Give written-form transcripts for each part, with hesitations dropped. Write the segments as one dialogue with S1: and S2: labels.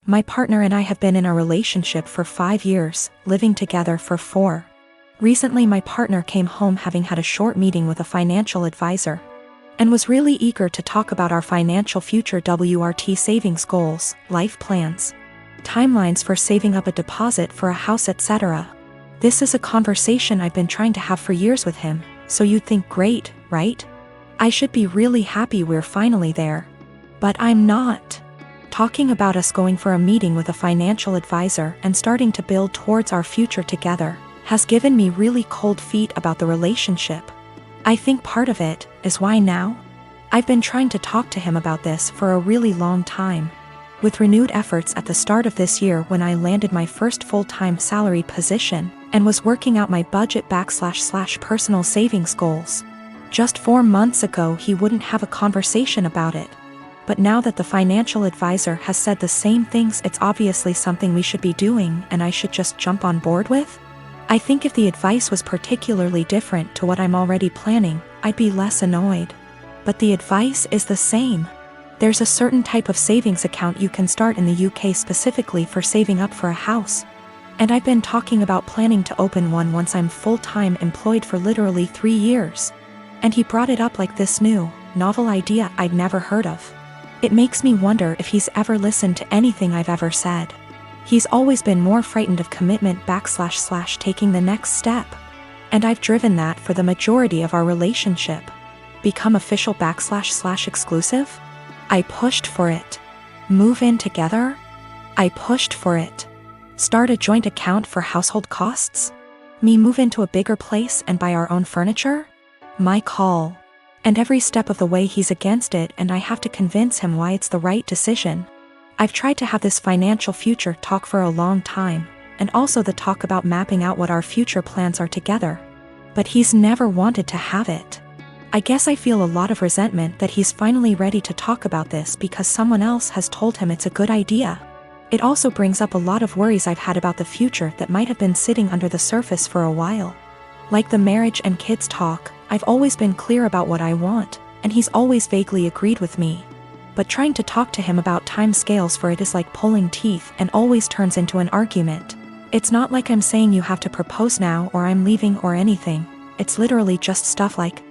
S1: My partner and I have been in a relationship for 5 years, living together for 4. Recently my partner came home having had a short meeting with a financial advisor and was really eager to talk about our financial future WRT savings goals, life plans, timelines for saving up a deposit for a house, etc. This is a conversation I've been trying to have for years with him, so you'd think great, right? I should be really happy we're finally there. But I'm not. Talking about us going for a meeting with a financial advisor and starting to build towards our future together has given me really cold feet about the relationship. I think part of it is why now? I've been trying to talk to him about this for a really long time. With renewed efforts at the start of this year when I landed my first full-time salaried position and was working out my budget / personal savings goals. Just 4 months ago he wouldn't have a conversation about it. But now that the financial advisor has said the same things, it's obviously something we should be doing and I should just jump on board with? I think if the advice was particularly different to what I'm already planning, I'd be less annoyed. But the advice is the same. There's a certain type of savings account you can start in the UK specifically for saving up for a house. And I've been talking about planning to open one once I'm full-time employed for literally 3 years. And he brought it up like this new, novel idea I'd never heard of. It makes me wonder if he's ever listened to anything I've ever said. He's always been more frightened of commitment / taking the next step. And I've driven that for the majority of our relationship. Become official / exclusive? I pushed for it. Move in together? I pushed for it. Start a joint account for household costs? Me move into a bigger place and buy our own furniture? My call. And every step of the way he's against it and I have to convince him why it's the right decision. I've tried to have this financial future talk for a long time, and also the talk about mapping out what our future plans are together. But he's never wanted to have it. I guess I feel a lot of resentment that he's finally ready to talk about this because someone else has told him it's a good idea. It also brings up a lot of worries I've had about the future that might have been sitting under the surface for a while. Like the marriage and kids talk, I've always been clear about what I want, and he's always vaguely agreed with me. But trying to talk to him about time scales for it is like pulling teeth and always turns into an argument. It's not like I'm saying you have to propose now or I'm leaving or anything. It's literally just stuff like,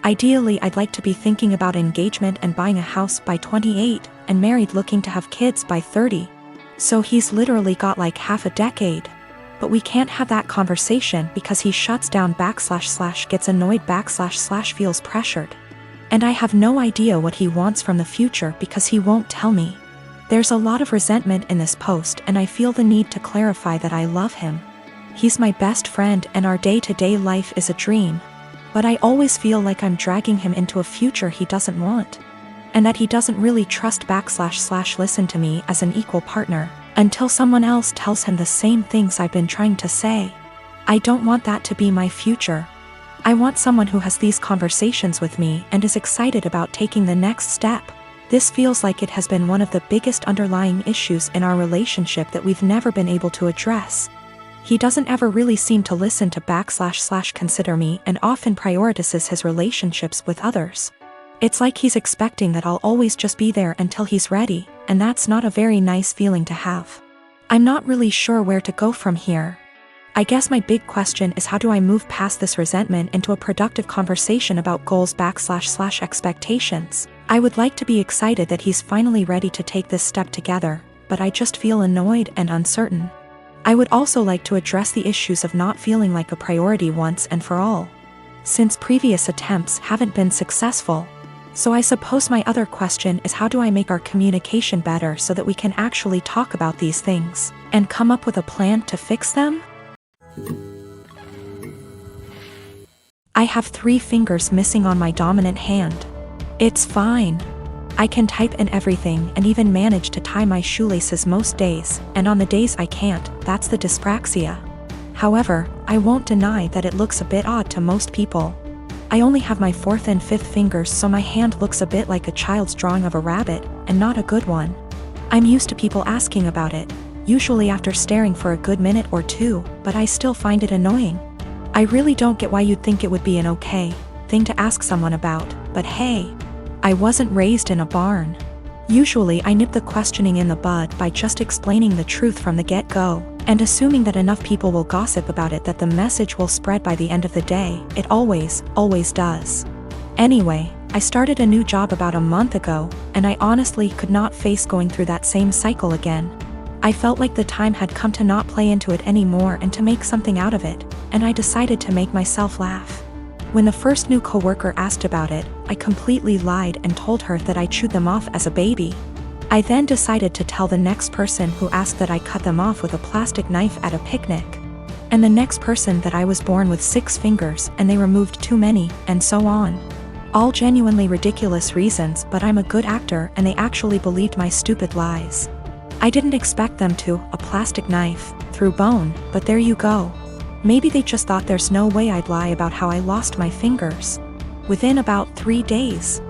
S1: ideally I'd like to be thinking about engagement and buying a house by 28 and married looking to have kids by 30. So he's literally got like half a decade. But we can't have that conversation because he shuts down / gets annoyed / feels pressured. And I have no idea what he wants from the future because he won't tell me. There's a lot of resentment in this post and I feel the need to clarify that I love him. He's my best friend and our day-to-day life is a dream. But I always feel like I'm dragging him into a future he doesn't want. And that he doesn't really trust / listen to me as an equal partner. Until someone else tells him the same things I've been trying to say. I don't want that to be my future. I want someone who has these conversations with me and is excited about taking the next step. This feels like it has been one of the biggest underlying issues in our relationship that we've never been able to address. He doesn't ever really seem to listen to / consider me and often prioritizes his relationships with others. It's like he's expecting that I'll always just be there until he's ready, and that's not a very nice feeling to have. I'm not really sure where to go from here. I guess my big question is how do I move past this resentment into a productive conversation about goals / expectations. I would like to be excited that he's finally ready to take this step together, but I just feel annoyed and uncertain. I would also like to address the issues of not feeling like a priority once and for all, since previous attempts haven't been successful. So I suppose my other question is how do I make our communication better so that we can actually talk about these things and come up with a plan to fix them? I have 3 fingers missing on my dominant hand. It's fine. I can type and everything and even manage to tie my shoelaces most days, and on the days I can't, that's the dyspraxia. However, I won't deny that it looks a bit odd to most people. I only have my 4th and 5th fingers, so my hand looks a bit like a child's drawing of a rabbit, and not a good one. I'm used to people asking about it, usually after staring for a good minute or 2, but I still find it annoying. I really don't get why you'd think it would be an okay thing to ask someone about, but hey, I wasn't raised in a barn. Usually I nip the questioning in the bud by just explaining the truth from the get-go, and assuming that enough people will gossip about it that the message will spread by the end of the day. It always does. Anyway, I started a new job about a month ago, and I honestly could not face going through that same cycle again. I felt like the time had come to not play into it anymore and to make something out of it, and I decided to make myself laugh. When the first new coworker asked about it, I completely lied and told her that I chewed them off as a baby. I then decided to tell the next person who asked that I cut them off with a plastic knife at a picnic. And the next person that I was born with 6 fingers and they removed too many, and so on. All genuinely ridiculous reasons, but I'm a good actor and they actually believed my stupid lies. I didn't expect them to, a plastic knife, through bone, but there you go. Maybe they just thought there's no way I'd lie about how I lost my fingers. Within about 3 days,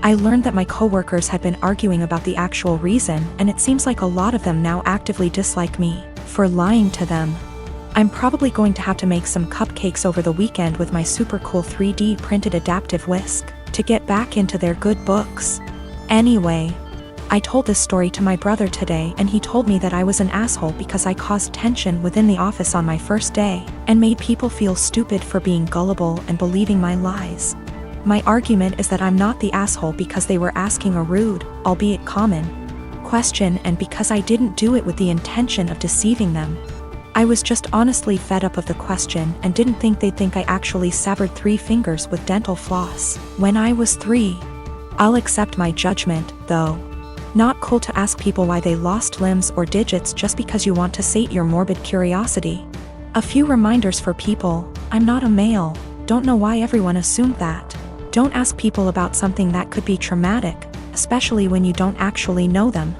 S1: I learned that my coworkers had been arguing about the actual reason, and it seems like a lot of them now actively dislike me for lying to them. I'm probably going to have to make some cupcakes over the weekend with my super cool 3D printed adaptive whisk to get back into their good books. Anyway, I told this story to my brother today and he told me that I was an asshole because I caused tension within the office on my first day and made people feel stupid for being gullible and believing my lies. My argument is that I'm not the asshole because they were asking a rude, albeit common, question and because I didn't do it with the intention of deceiving them. I was just honestly fed up of the question and didn't think they'd think I actually severed 3 fingers with dental floss when I was 3. I'll accept my judgment, though. Not cool to ask people why they lost limbs or digits just because you want to sate your morbid curiosity. A few reminders for people: I'm not a male. Don't know why everyone assumed that. Don't ask people about something that could be traumatic, especially when you don't actually know them.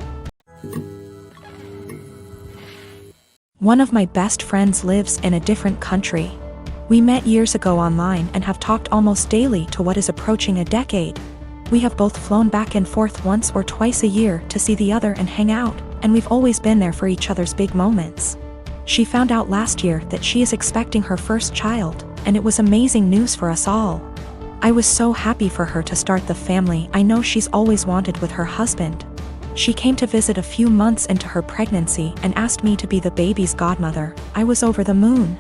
S1: One of my best friends lives in a different country. We met years ago online and have talked almost daily to what is approaching a decade. We have both flown back and forth once or twice a year to see the other and hang out, and we've always been there for each other's big moments. She found out last year that she is expecting her first child, and it was amazing news for us all. I was so happy for her to start the family I know she's always wanted with her husband. She came to visit a few months into her pregnancy and asked me to be the baby's godmother. I was over the moon.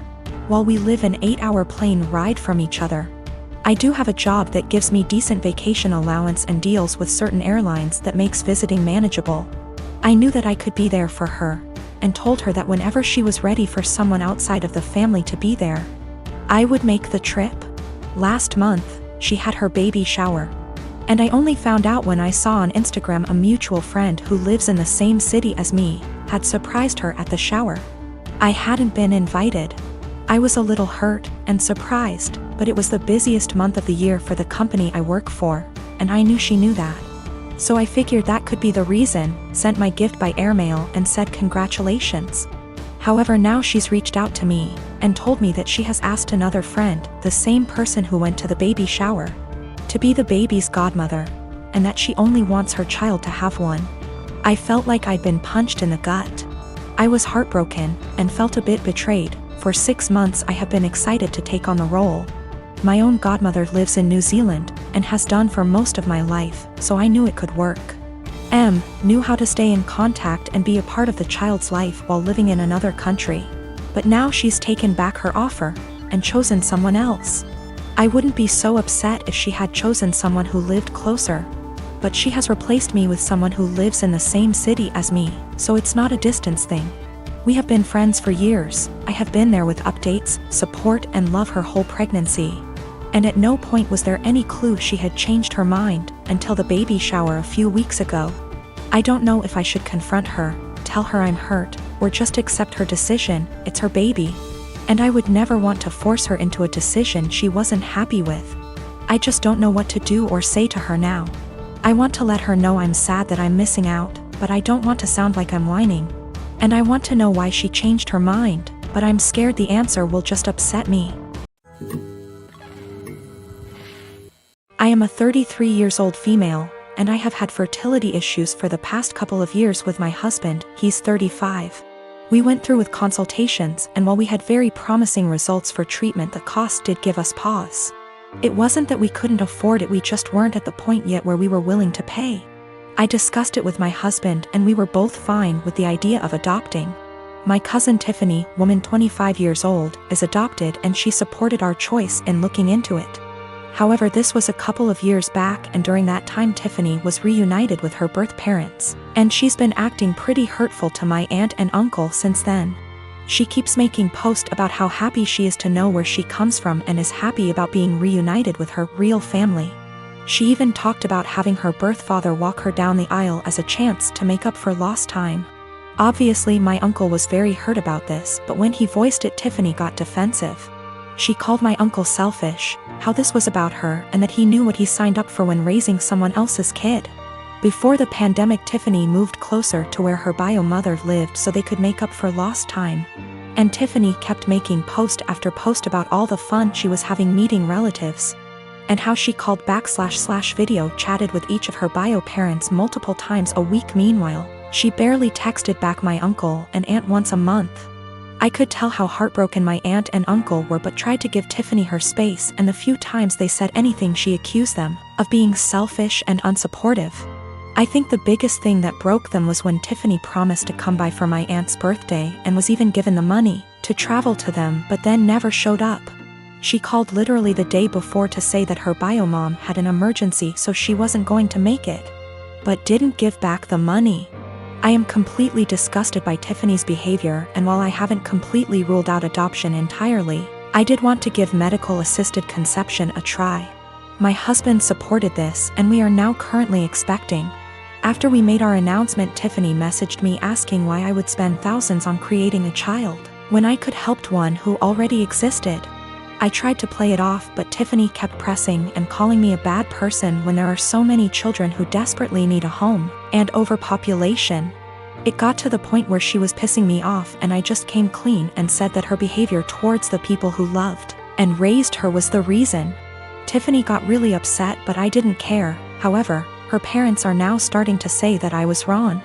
S1: While we live an 8-hour plane ride from each other, I do have a job that gives me decent vacation allowance and deals with certain airlines that makes visiting manageable. I knew that I could be there for her, and told her that whenever she was ready for someone outside of the family to be there, I would make the trip. Last month, she had her baby shower. And I only found out when I saw on Instagram a mutual friend who lives in the same city as me had surprised her at the shower. I hadn't been invited. I was a little hurt and surprised, but it was the busiest month of the year for the company I work for, and I knew she knew that. So I figured that could be the reason, sent my gift by airmail and said congratulations. However, now she's reached out to me and told me that she has asked another friend, the same person who went to the baby shower, to be the baby's godmother, and that she only wants her child to have one. I felt like I'd been punched in the gut. I was heartbroken and felt a bit betrayed. For 6 months I have been excited to take on the role. My own godmother lives in New Zealand and has done for most of my life, so I knew it could work. Knew how to stay in contact and be a part of the child's life while living in another country. But now she's taken back her offer and chosen someone else. I wouldn't be so upset if she had chosen someone who lived closer. But she has replaced me with someone who lives in the same city as me, so it's not a distance thing. We have been friends for years. I have been there with updates, support and love her whole pregnancy. And at no point was there any clue she had changed her mind until the baby shower a few weeks ago. I don't know if I should confront her, tell her I'm hurt, or just accept her decision. It's her baby. And I would never want to force her into a decision she wasn't happy with. I just don't know what to do or say to her now. I want to let her know I'm sad that I'm missing out, but I don't want to sound like I'm whining. And I want to know why she changed her mind, but I'm scared the answer will just upset me. I am a 33 years old female, and I have had fertility issues for the past couple of years with my husband. He's 35. We went through with consultations, and while we had very promising results for treatment, the cost did give us pause. It wasn't that we couldn't afford it, we just weren't at the point yet where we were willing to pay. I discussed it with my husband and we were both fine with the idea of adopting. My cousin Tiffany, woman 25 years old, is adopted and she supported our choice in looking into it. However, this was a couple of years back and during that time Tiffany was reunited with her birth parents, and she's been acting pretty hurtful to my aunt and uncle since then. She keeps making posts about how happy she is to know where she comes from and is happy about being reunited with her real family. She even talked about having her birth father walk her down the aisle as a chance to make up for lost time. Obviously my uncle was very hurt about this, but when he voiced it Tiffany got defensive. She called my uncle selfish, how this was about her and that he knew what he signed up for when raising someone else's kid. Before the pandemic Tiffany moved closer to where her bio mother lived so they could make up for lost time. And Tiffany kept making post after post about all the fun she was having meeting relatives. And how she called / video chatted with each of her bio parents multiple times a week. Meanwhile, she barely texted back my uncle and aunt once a month. I could tell how heartbroken my aunt and uncle were but tried to give Tiffany her space, and the few times they said anything she accused them of being selfish and unsupportive. I think the biggest thing that broke them was when Tiffany promised to come by for my aunt's birthday and was even given the money to travel to them but then never showed up. She called literally the day before to say that her bio mom had an emergency so she wasn't going to make it, but didn't give back the money. I am completely disgusted by Tiffany's behavior, and while I haven't completely ruled out adoption entirely, I did want to give medical assisted conception a try. My husband supported this and we are now currently expecting. After we made our announcement Tiffany messaged me asking why I would spend thousands on creating a child when I could help one who already existed. I tried to play it off but Tiffany kept pressing and calling me a bad person when there are so many children who desperately need a home, and overpopulation. It got to the point where she was pissing me off and I just came clean and said that her behavior towards the people who loved and raised her was the reason. Tiffany got really upset but I didn't care. However, her parents are now starting to say that I was wrong.